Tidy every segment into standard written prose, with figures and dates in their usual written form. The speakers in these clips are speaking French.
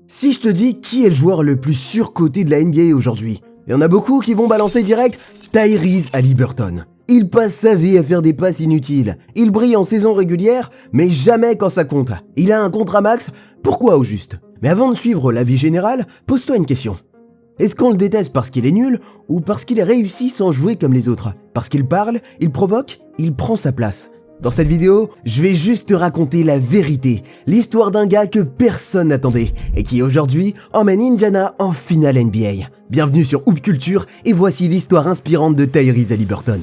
Si je te dis qui est le joueur le plus surcoté de la NBA aujourd'hui, il y en a beaucoup qui vont balancer direct Tyrese Haliburton. Il passe sa vie à faire des passes inutiles. Il brille en saison régulière, mais jamais quand ça compte. Il a un contrat max, pourquoi au juste? Mais avant de suivre l'avis général, pose-toi une question. Est-ce qu'on le déteste parce qu'il est nul ou parce qu'il réussit sans jouer comme les autres? Parce qu'il parle, il provoque, il prend sa place. Dans cette vidéo, je vais juste te raconter la vérité, l'histoire d'un gars que personne n'attendait et qui aujourd'hui emmène Indiana en finale NBA. Bienvenue sur Hoop Culture et voici l'histoire inspirante de Tyrese Haliburton.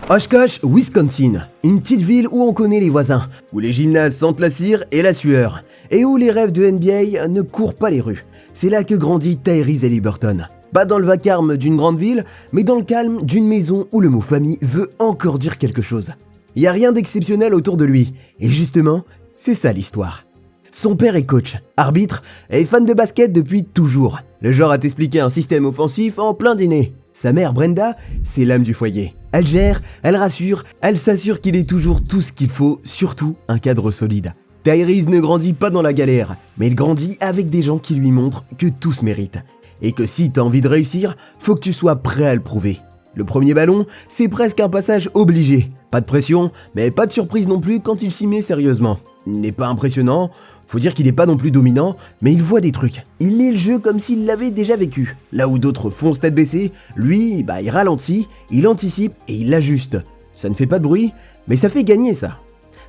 Oshkosh, Wisconsin, une petite ville où on connaît les voisins, où les gymnases sentent la cire et la sueur, et où les rêves de NBA ne courent pas les rues. C'est là que grandit Tyrese Haliburton. Pas dans le vacarme d'une grande ville, mais dans le calme d'une maison où le mot famille veut encore dire quelque chose. Il n'y a rien d'exceptionnel autour de lui, et justement, c'est ça l'histoire. Son père est coach, arbitre et fan de basket depuis toujours. Le genre à t'expliquer un système offensif en plein dîner. Sa mère Brenda, c'est l'âme du foyer. Elle gère, elle rassure, elle s'assure qu'il ait toujours tout ce qu'il faut, surtout un cadre solide. Tyrese ne grandit pas dans la galère, mais il grandit avec des gens qui lui montrent que tout se mérite. Et que si t'as envie de réussir, faut que tu sois prêt à le prouver. Le premier ballon, c'est presque un passage obligé. Pas de pression, mais pas de surprise non plus quand il s'y met sérieusement. Il n'est pas impressionnant, faut dire qu'il n'est pas non plus dominant, mais il voit des trucs. Il lit le jeu comme s'il l'avait déjà vécu. Là où d'autres foncent tête baissée, lui, il ralentit, il anticipe et il l'ajuste. Ça ne fait pas de bruit, mais ça fait gagner ça.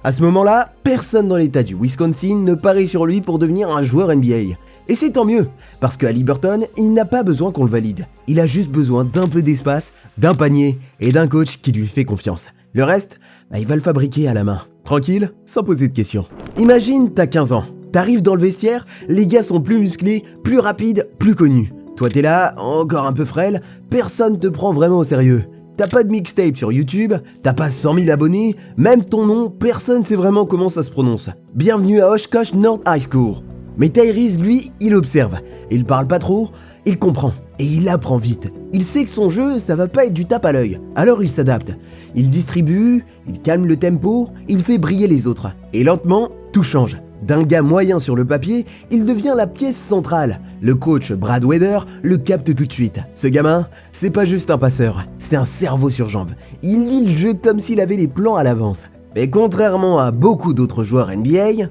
À ce moment-là, personne dans l'état du Wisconsin ne parie sur lui pour devenir un joueur NBA. Et c'est tant mieux, parce que Haliburton, il n'a pas besoin qu'on le valide. Il a juste besoin d'un peu d'espace, d'un panier et d'un coach qui lui fait confiance. Le reste, il va le fabriquer à la main. Tranquille, sans poser de questions. Imagine, t'as 15 ans. T'arrives dans le vestiaire, les gars sont plus musclés, plus rapides, plus connus. Toi t'es là, encore un peu frêle, personne te prend vraiment au sérieux. T'as pas de mixtape sur YouTube, t'as pas 100 000 abonnés, même ton nom, personne sait vraiment comment ça se prononce. Bienvenue à Oshkosh North High School. Mais Tyrese, lui, il observe. Il parle pas trop, il comprend. Et il apprend vite. Il sait que son jeu, ça va pas être du tape à l'œil. Alors il s'adapte. Il distribue, il calme le tempo, il fait briller les autres. Et lentement, tout change. D'un gars moyen sur le papier, il devient la pièce centrale. Le coach Brad Weather le capte tout de suite. Ce gamin, c'est pas juste un passeur, c'est un cerveau sur jambes. Il lit le jeu comme s'il avait les plans à l'avance. Mais contrairement à beaucoup d'autres joueurs NBA,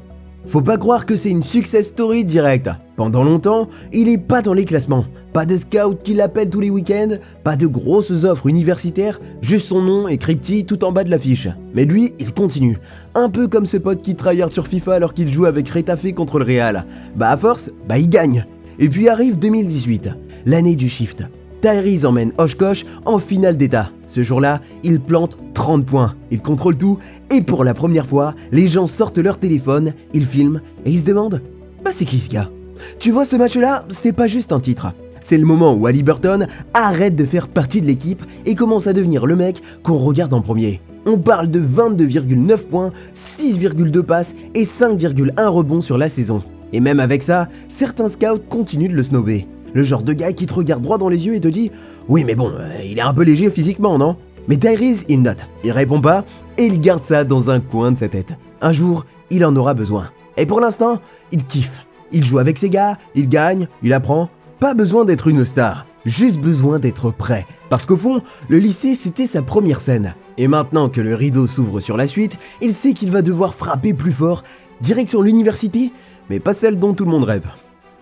faut pas croire que c'est une success story directe. Pendant longtemps, il est pas dans les classements. Pas de scout qui l'appelle tous les week-ends, pas de grosses offres universitaires, juste son nom écrit petit tout en bas de l'affiche. Mais lui, il continue. Un peu comme ses potes qui tryhard sur FIFA alors qu'il joue avec Retafe contre le Real. À force, il gagne. Et puis arrive 2018, l'année du shift. Tyrese emmène Oshkosh en finale d'état. Ce jour-là, il plante 30 points. Il contrôle tout et pour la première fois, les gens sortent leur téléphone, ils filment et ils se demandent « c'est qui ce gars ?» Tu vois, ce match-là, c'est pas juste un titre. C'est le moment où Haliburton arrête de faire partie de l'équipe et commence à devenir le mec qu'on regarde en premier. On parle de 22,9 points, 6,2 passes et 5,1 rebonds sur la saison. Et même avec ça, certains scouts continuent de le snobber. Le genre de gars qui te regarde droit dans les yeux et te dit « Oui mais bon, il est un peu léger physiquement, non ?» Mais Tyrese, il note, il répond pas et il garde ça dans un coin de sa tête. Un jour, il en aura besoin. Et pour l'instant, il kiffe. Il joue avec ses gars, il gagne, il apprend. Pas besoin d'être une star, juste besoin d'être prêt. Parce qu'au fond, le lycée, c'était sa première scène. Et maintenant que le rideau s'ouvre sur la suite, il sait qu'il va devoir frapper plus fort, direction l'université, mais pas celle dont tout le monde rêve.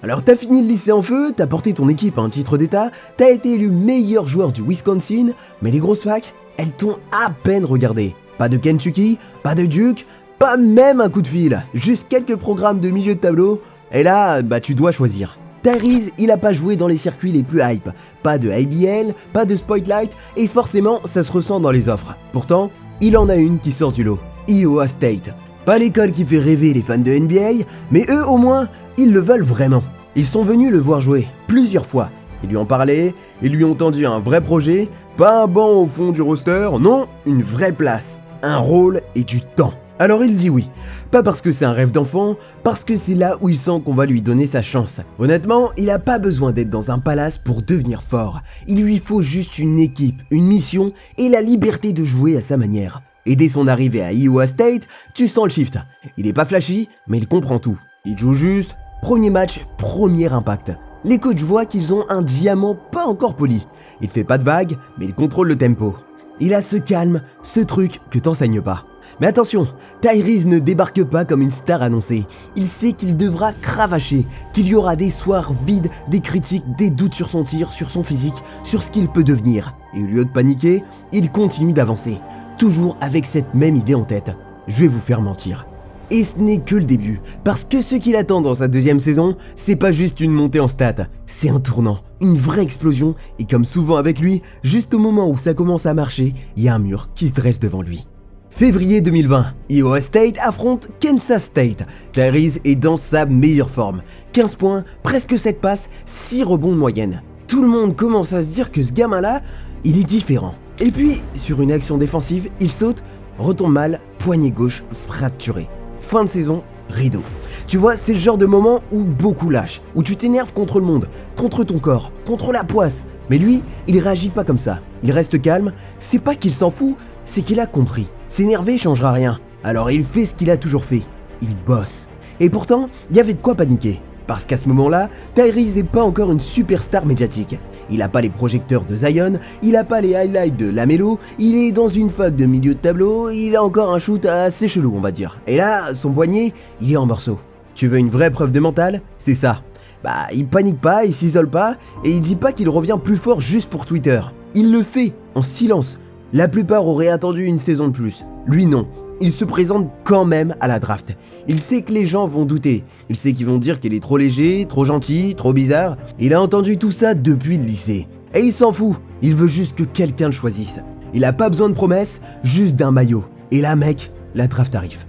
Alors t'as fini le lycée en feu, t'as porté ton équipe à un titre d'état, t'as été élu meilleur joueur du Wisconsin, mais les grosses facs, elles t'ont à peine regardé. Pas de Kentucky, pas de Duke, pas même un coup de fil, juste quelques programmes de milieu de tableau, et là, tu dois choisir. Tyrese, il a pas joué dans les circuits les plus hype, pas de IBL, pas de Spotlight, et forcément, ça se ressent dans les offres. Pourtant, il en a une qui sort du lot, Iowa State. Pas l'école qui fait rêver les fans de NBA, mais eux au moins, ils le veulent vraiment. Ils sont venus le voir jouer, plusieurs fois. Ils lui ont parlé, ils lui ont tendu un vrai projet, pas un banc au fond du roster, non, une vraie place, un rôle et du temps. Alors il dit oui, pas parce que c'est un rêve d'enfant, parce que c'est là où il sent qu'on va lui donner sa chance. Honnêtement, il a pas besoin d'être dans un palace pour devenir fort. Il lui faut juste une équipe, une mission et la liberté de jouer à sa manière. Et dès son arrivée à Iowa State, tu sens le shift. Il est pas flashy, mais il comprend tout. Il joue juste, Premier match, premier impact. Les coachs voient qu'ils ont un diamant pas encore poli. Il fait pas de vagues, mais il contrôle le tempo. Il a ce calme, ce truc que t'enseignes pas. Mais attention, Tyrese ne débarque pas comme une star annoncée. Il sait qu'il devra cravacher, qu'il y aura des soirs vides, des critiques, des doutes sur son tir, sur son physique, sur ce qu'il peut devenir. Et au lieu de paniquer, il continue d'avancer. Toujours avec cette même idée en tête. Je vais vous faire mentir. Et ce n'est que le début, parce que ce qu'il attend dans sa deuxième saison, c'est pas juste une montée en stats, c'est un tournant, une vraie explosion, et comme souvent avec lui, juste au moment où ça commence à marcher, il y a un mur qui se dresse devant lui. Février 2020, Iowa State affronte Kansas State. Tyrese est dans sa meilleure forme. 15 points, presque 7 passes, 6 rebonds de moyenne. Tout le monde commence à se dire que ce gamin-là, il est différent. Et puis, sur une action défensive, il saute, retombe mal, poignet gauche fracturé. Fin de saison, rideau. Tu vois, c'est le genre de moment où beaucoup lâchent, où tu t'énerves contre le monde, contre ton corps, contre la poisse. Mais lui, il réagit pas comme ça. Il reste calme, c'est pas qu'il s'en fout, c'est qu'il a compris. S'énerver changera rien. Alors il fait ce qu'il a toujours fait. Il bosse. Et pourtant, il y avait de quoi paniquer. Parce qu'à ce moment-là, Tyrese n'est pas encore une superstar médiatique. Il a pas les projecteurs de Zion, il a pas les highlights de LaMelo, il est dans une fac de milieu de tableau, il a encore un shoot assez chelou on va dire. Et là, son poignet, il est en morceaux. Tu veux une vraie preuve de mental? C'est ça. Bah, il panique pas, il s'isole pas, et il dit pas qu'il revient plus fort juste pour Twitter. Il le fait, en silence. La plupart auraient attendu une saison de plus. Lui non. Il se présente quand même à la draft. Il sait que les gens vont douter. Il sait qu'ils vont dire qu'il est trop léger, trop gentil, trop bizarre. Il a entendu tout ça depuis le lycée. Et il s'en fout. Il veut juste que quelqu'un le choisisse. Il a pas besoin de promesses, juste d'un maillot. Et là mec, la draft arrive.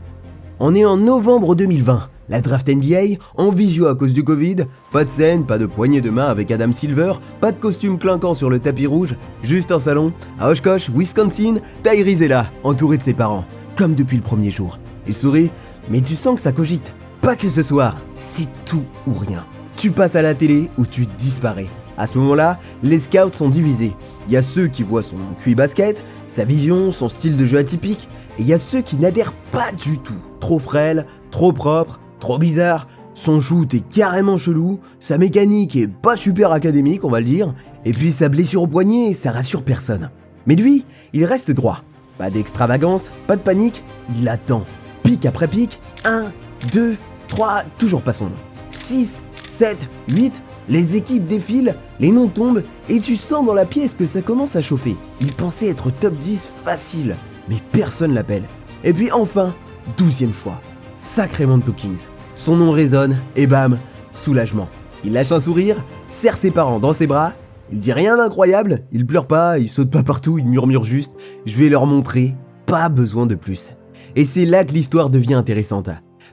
On est en novembre 2020. La draft NBA, en visio à cause du Covid, pas de scène, pas de poignée de main avec Adam Silver, pas de costume clinquant sur le tapis rouge, juste un salon. À Oshkosh, Wisconsin, Tyrese est là, entouré de ses parents, comme depuis le premier jour. Il sourit, mais tu sens que ça cogite. Pas que ce soir, c'est tout ou rien. Tu passes à la télé ou tu disparais. À ce moment-là, les scouts sont divisés. Il y a ceux qui voient son QI basket, sa vision, son style de jeu atypique, et il y a ceux qui n'adhèrent pas du tout. Trop frêle, trop propre, trop bizarre, son shoot est carrément chelou, sa mécanique est pas super académique on va le dire, et puis sa blessure au poignet, ça rassure personne. Mais lui, il reste droit. Pas d'extravagance, pas de panique, il attend. Pic après pic, 1, 2, 3, toujours pas son nom. 6, 7, 8, les équipes défilent, les noms tombent, et tu sens dans la pièce que ça commence à chauffer. Il pensait être top 10 facile, mais personne l'appelle. Et puis enfin, 12e choix. Sacramento Kings. Son nom résonne et bam, soulagement. Il lâche un sourire, serre ses parents dans ses bras, il dit rien d'incroyable, il pleure pas, il saute pas partout, il murmure juste « Je vais leur montrer, pas besoin de plus ». Et c'est là que l'histoire devient intéressante.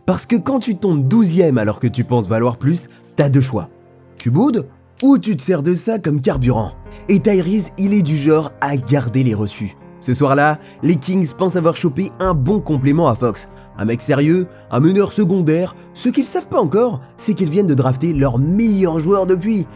Parce que quand tu tombes 12e alors que tu penses valoir plus, t'as deux choix. Tu boudes ou tu te sers de ça comme carburant. Et Tyrese, il est du genre à garder les reçus. Ce soir-là, les Kings pensent avoir chopé un bon complément à Fox. Un mec sérieux, un meneur secondaire. Ce qu'ils savent pas encore, c'est qu'ils viennent de drafter leur meilleur joueur depuis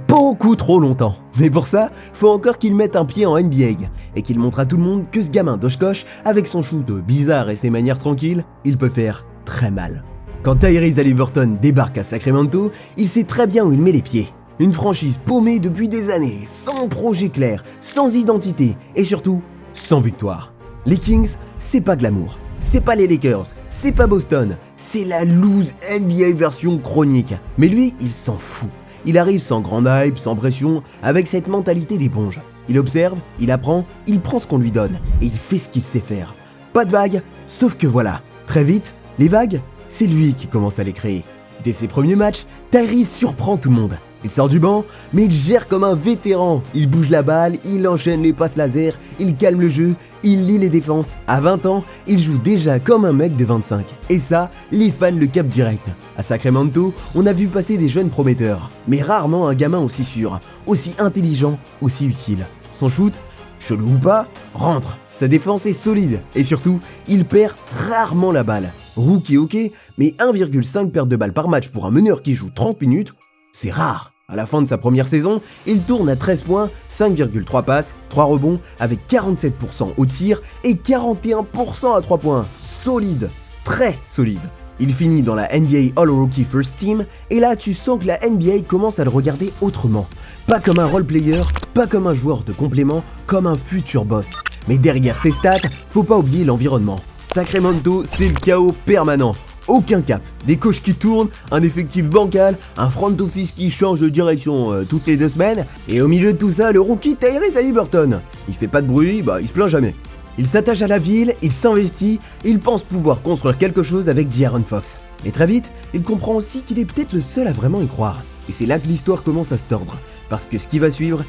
beaucoup trop longtemps. Mais pour ça, faut encore qu'ils mettent un pied en NBA et qu'ils montrent à tout le monde que ce gamin d'Oshkosh, avec son shoot bizarre et ses manières tranquilles, il peut faire très mal. Quand Tyrese Haliburton débarque à Sacramento, il sait très bien où il met les pieds. Une franchise paumée depuis des années, sans projet clair, sans identité et surtout, sans victoire. Les Kings, c'est pas glamour. C'est pas les Lakers, c'est pas Boston, c'est la loose NBA version chronique. Mais lui, il s'en fout. Il arrive sans grande hype, sans pression, avec cette mentalité d'éponge. Il observe, il apprend, il prend ce qu'on lui donne, et il fait ce qu'il sait faire. Pas de vagues, sauf que voilà, très vite, les vagues, c'est lui qui commence à les créer. Dès ses premiers matchs, Tyrese surprend tout le monde. Il sort du banc, mais il gère comme un vétéran. Il bouge la balle, il enchaîne les passes laser, il calme le jeu, il lit les défenses. À 20 ans, il joue déjà comme un mec de 25. Et ça, les fans le capent direct. À Sacramento, on a vu passer des jeunes prometteurs, mais rarement un gamin aussi sûr, aussi intelligent, aussi utile. Son shoot, chelou ou pas, rentre. Sa défense est solide, et surtout, il perd rarement la balle. Rookie ok, mais 1,5 perte de balle par match pour un meneur qui joue 30 minutes, c'est rare. À la fin de sa première saison, il tourne à 13 points, 5,3 passes, 3 rebonds, avec 47% au tir et 41% à 3 points. Solide, très solide. Il finit dans la NBA All-Rookie First Team, et là tu sens que la NBA commence à le regarder autrement. Pas comme un role-player, pas comme un joueur de complément, comme un futur boss. Mais derrière ses stats, faut pas oublier l'environnement. Sacramento, c'est le chaos permanent. Aucun cap, des coachs qui tournent, un effectif bancal, un front office qui change de direction toutes les 2 semaines, et au milieu de tout ça, le rookie Tyrese Haliburton. Il fait pas de bruit, il se plaint jamais. Il s'attache à la ville, il s'investit, il pense pouvoir construire quelque chose avec De'Aaron Fox. Et très vite, il comprend aussi qu'il est peut-être le seul à vraiment y croire. Et c'est là que l'histoire commence à se tordre, parce que ce qui va suivre,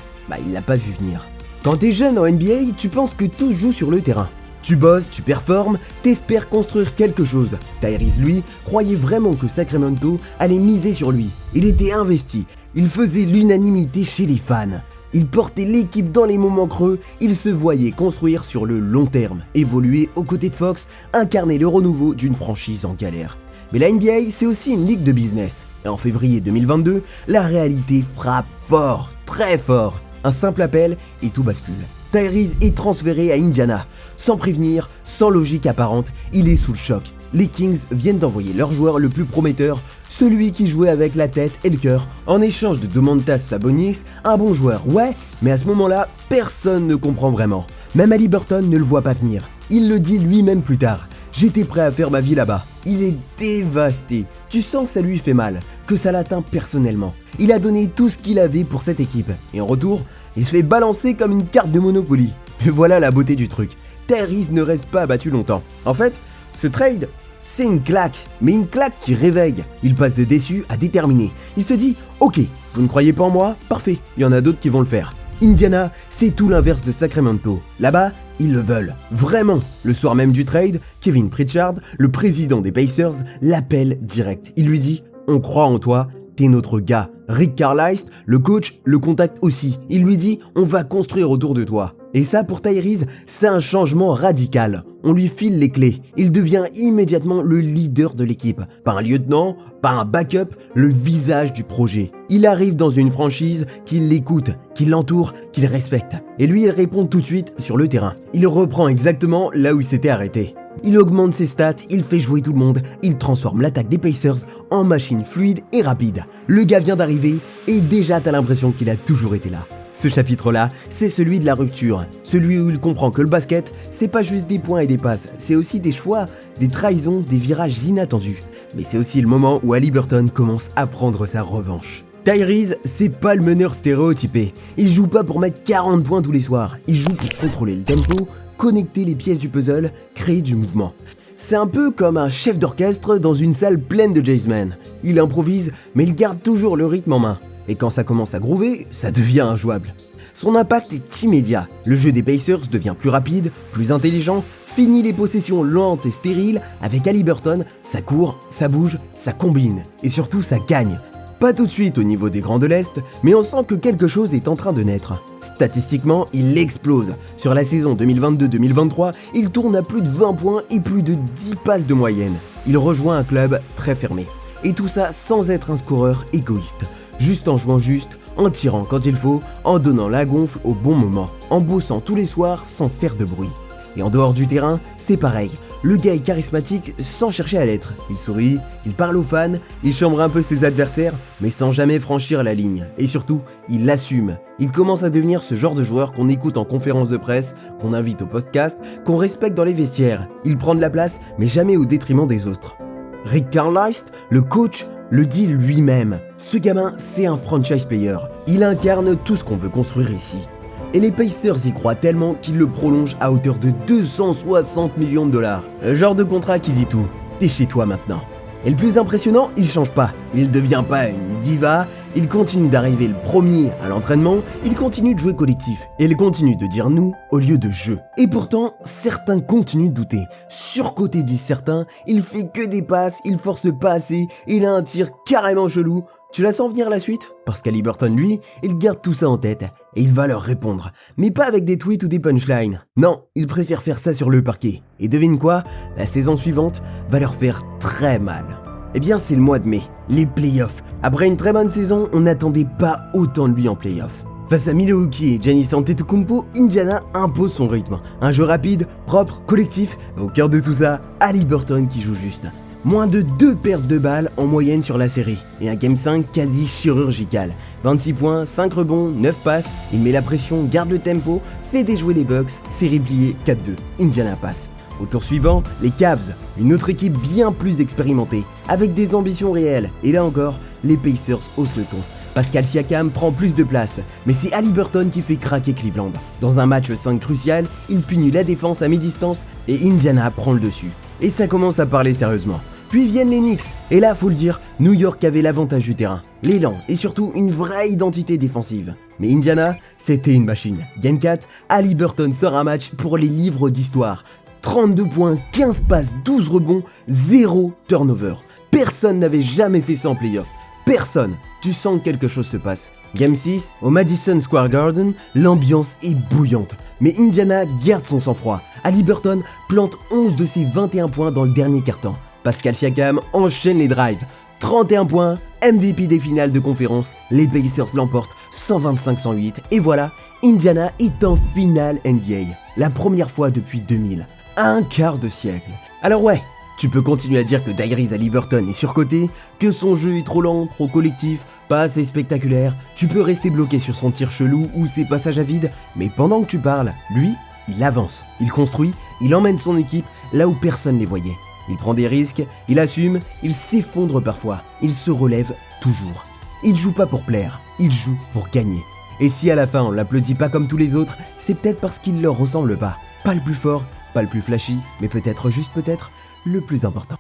il l'a pas vu venir. Quand t'es jeune en NBA, tu penses que tout se joue sur le terrain. Tu bosses, tu performes, t'espères construire quelque chose. Tyrese, lui, croyait vraiment que Sacramento allait miser sur lui. Il était investi, il faisait l'unanimité chez les fans. Il portait l'équipe dans les moments creux, il se voyait construire sur le long terme, évoluer aux côtés de Fox, incarner le renouveau d'une franchise en galère. Mais la NBA, c'est aussi une ligue de business. Et en février 2022, la réalité frappe fort, très fort. Un simple appel et tout bascule. Tyrese est transféré à Indiana. Sans prévenir, sans logique apparente, il est sous le choc. Les Kings viennent d'envoyer leur joueur le plus prometteur, celui qui jouait avec la tête et le cœur, en échange de Domantas Sabonis, un bon joueur, ouais, mais à ce moment-là, personne ne comprend vraiment. Même Haliburton ne le voit pas venir. Il le dit lui-même plus tard. J'étais prêt à faire ma vie là-bas. Il est dévasté. Tu sens que ça lui fait mal, que ça l'atteint personnellement. Il a donné tout ce qu'il avait pour cette équipe. Et en retour, il se fait balancer comme une carte de Monopoly. Et voilà la beauté du truc. Tyrese ne reste pas abattu longtemps. En fait, ce trade, c'est une claque. Mais une claque qui réveille. Il passe de déçu à déterminé. Il se dit, ok, vous ne croyez pas en moi? Parfait, il y en a d'autres qui vont le faire. Indiana, c'est tout l'inverse de Sacramento. Là-bas, ils le veulent. Vraiment. Le soir même du trade, Kevin Pritchard, le président des Pacers, l'appelle direct. Il lui dit « On croit en toi, t'es notre gars ». Rick Carlisle, le coach, le contacte aussi. Il lui dit « On va construire autour de toi ». Et ça, pour Tyrese, c'est un changement radical. On lui file les clés. Il devient immédiatement le leader de l'équipe. Pas un lieutenant, pas un backup, le visage du projet. Il arrive dans une franchise qui l'écoute, qui l'entoure, qui le respecte. Et lui, il répond tout de suite sur le terrain. Il reprend exactement là où il s'était arrêté. Il augmente ses stats, il fait jouer tout le monde, il transforme l'attaque des Pacers en machine fluide et rapide. Le gars vient d'arriver et déjà t'as l'impression qu'il a toujours été là. Ce chapitre-là, c'est celui de la rupture, celui où il comprend que le basket, c'est pas juste des points et des passes, c'est aussi des choix, des trahisons, des virages inattendus. Mais c'est aussi le moment où Haliburton commence à prendre sa revanche. Tyrese, c'est pas le meneur stéréotypé. Il joue pas pour mettre 40 points tous les soirs, il joue pour contrôler le tempo, connecter les pièces du puzzle, créer du mouvement. C'est un peu comme un chef d'orchestre dans une salle pleine de jazzmen. Il improvise, mais il garde toujours le rythme en main. Et quand ça commence à groover, ça devient injouable. Son impact est immédiat. Le jeu des Pacers devient plus rapide, plus intelligent, finit les possessions lentes et stériles. Avec Haliburton, ça court, ça bouge, ça combine. Et surtout, ça gagne. Pas tout de suite au niveau des grands de l'Est, mais on sent que quelque chose est en train de naître. Statistiquement, il explose. Sur la saison 2022-2023, il tourne à plus de 20 points et plus de 10 passes de moyenne. Il rejoint un club très fermé. Et tout ça sans être un scoreur égoïste. Juste en jouant juste, en tirant quand il faut, en donnant la gonfle au bon moment, en bossant tous les soirs sans faire de bruit. Et en dehors du terrain, c'est pareil. Le gars est charismatique sans chercher à l'être. Il sourit, il parle aux fans, il chambre un peu ses adversaires, mais sans jamais franchir la ligne. Et surtout, il l'assume. Il commence à devenir ce genre de joueur qu'on écoute en conférence de presse, qu'on invite au podcast, qu'on respecte dans les vestiaires. Il prend de la place, mais jamais au détriment des autres. Rick Carlisle, le coach, le dit lui-même. Ce gamin, c'est un franchise player. Il incarne tout ce qu'on veut construire ici. Et les Pacers y croient tellement qu'ils le prolongent à hauteur de 260 millions de dollars. Le genre de contrat qui dit tout. T'es chez toi maintenant. Et le plus impressionnant, il change pas. Il devient pas une diva, il continue d'arriver le premier à l'entraînement, il continue de jouer collectif. Et il continue de dire nous au lieu de je. Et pourtant, certains continuent de douter. Surcoté disent certains, il fait que des passes, il force pas assez, il a un tir carrément chelou. Tu la sens venir la suite? Parce qu'Haliburton, lui, il garde tout ça en tête et il va leur répondre. Mais pas avec des tweets ou des punchlines. Non, il préfère faire ça sur le parquet. Et devine quoi? La saison suivante va leur faire très mal. Eh bien, c'est le mois de mai, les playoffs. Après une très bonne saison, on n'attendait pas autant de lui en playoffs. Face à Milwaukee et Giannis Antetokounmpo, Indiana impose son rythme. Un jeu rapide, propre, collectif. Au cœur de tout ça, Haliburton qui joue juste. Moins de 2 pertes de balles en moyenne sur la série, et un Game 5 quasi chirurgical. 26 points, 5 rebonds, 9 passes, il met la pression, garde le tempo, fait déjouer les Bucks, série pliée 4-2, Indiana passe. Au tour suivant, les Cavs, une autre équipe bien plus expérimentée, avec des ambitions réelles, et là encore, les Pacers haussent le ton. Pascal Siakam prend plus de place, mais c'est Haliburton qui fait craquer Cleveland. Dans un match 5 crucial, il punit la défense à mi-distance et Indiana prend le dessus. Et ça commence à parler sérieusement. Puis viennent les Knicks, et là faut le dire, New York avait l'avantage du terrain, l'élan et surtout une vraie identité défensive. Mais Indiana, c'était une machine. Game 4, Haliburton sort un match pour les livres d'histoire. 32 points, 15 passes, 12 rebonds, 0 turnover. Personne n'avait jamais fait ça en playoff. Personne. Tu sens que quelque chose se passe. Game 6, au Madison Square Garden, l'ambiance est bouillante. Mais Indiana garde son sang-froid. Haliburton plante 11 de ses 21 points dans le dernier quart-temps. Pascal Siakam enchaîne les drives. 31 points, MVP des finales de conférence. Les Pacers l'emportent 125-108. Et voilà, Indiana est en finale NBA. La première fois depuis 2000. Un quart de siècle. Alors ouais, tu peux continuer à dire que Tyrese Haliburton est surcoté, que son jeu est trop lent, trop collectif, pas assez spectaculaire, tu peux rester bloqué sur son tir chelou ou ses passages à vide, mais pendant que tu parles, lui, il avance, il construit, il emmène son équipe là où personne les voyait. Il prend des risques, il assume, il s'effondre parfois, il se relève toujours. Il joue pas pour plaire, il joue pour gagner. Et si à la fin on l'applaudit pas comme tous les autres, c'est peut-être parce qu'il leur ressemble pas. Pas le plus fort, pas le plus flashy, mais peut-être juste peut-être le plus important.